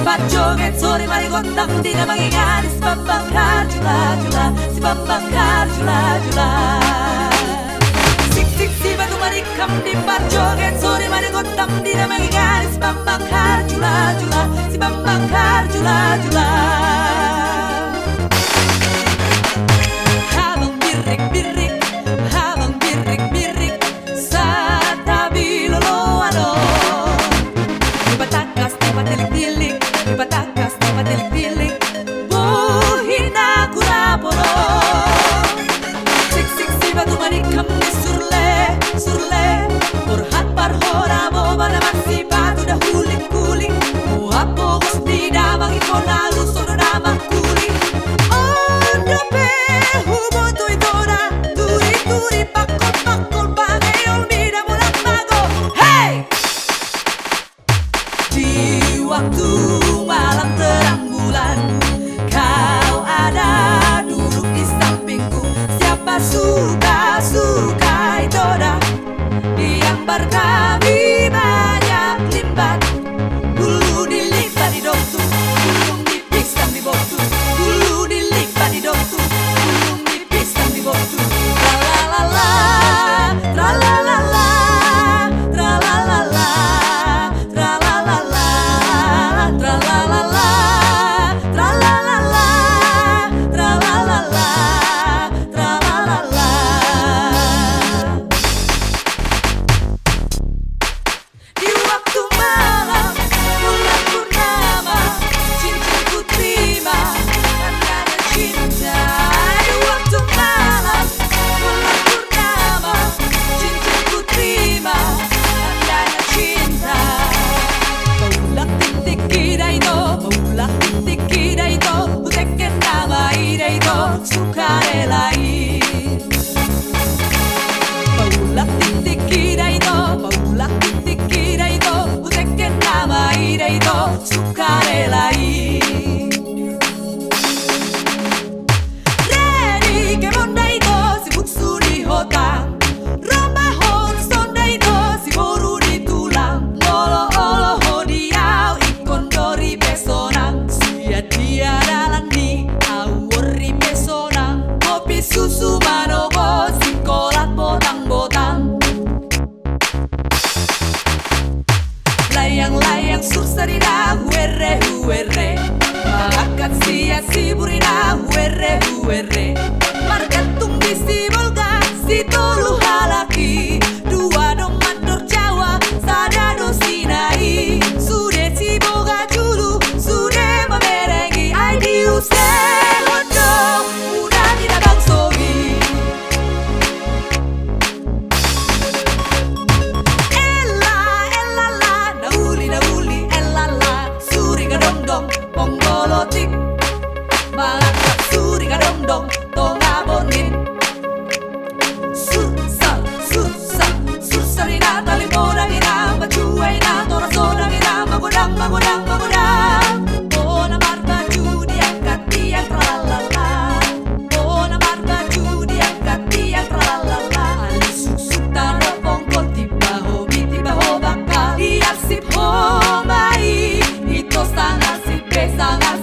rimpat joget sore mari gotang dina mangingan si pambakar jula-jula, si pambakar jula-jula. Sik si batu marikam rimpat joget sore mari gotang dina mangingan si pambakar jula-jula, si pambakar jula-jula. Habang birik-birik, habang birik-birik sa tabi loloano. Ipatakas, ipatilik-tilik, ipatakas, ipatilik-tilik, buhin aku raporo. Sik si batu manikam di surle, purhat parhora boba na maksi batu dah huling-kuling. Muapo gusti damang ipona lusono damang kuling. Ondo pe hubo tu itora, turi-turi pakol-pakol bagayol mida mulat mago. Hey! Di waktu malam terang bulan, kau ada duduk di sampingku. Siapa suka idola, diambar kami banyak limbat. Dulu dilipat di doktu, belum dipisah di botu. Dulu dilipat di doktu, belum dipisah di botu. La la la la, la la la la, la la la la, la la la la, la la la la, la la la la, la la la la, la la la la. Di waktu malam bulan purnama, cincinku terima tandanya cinta. Di waktu malam bulan purnama, cincinku terima tandanya cinta. Paulah titik kira itu, paulah titik kira itu, utekken nama ida itu sukarelai. Paulah titik kira itu, paulah titik kira itu, utekken nama ida itu sukarelai. Ready ke monda itu si buksu di hotang, romba hon sonda itu si boru di tulang. Olo-olo hodiau ikon dori pesonang, sia dia dalang di awori pesonang. Kopi susu manobo singkolat botang-botang. Layang-layang sursarina huere, malakat sia si burina huere. Margantung di si bolga si tolu halaki, dua doman dor Jawa sadado Sinai. Sude si boga julu, sude mamerengi ai diuse hodo, udah tidak bangsogi. Ella la, nauli ella la, suri gadong-dong, ponggolotik, malakat suri gadong-dong, tonga bonin. Sursarina, tali modangina, bacuaina, tora sodangina, magodang. Oh, namar baju diangkat tiang tralalala. Oh, namar baju diangkat tiang tralalala. Alusuk taro pongkol tiba ho bakal diarsip ho mai. Ito sangat si pe, sangat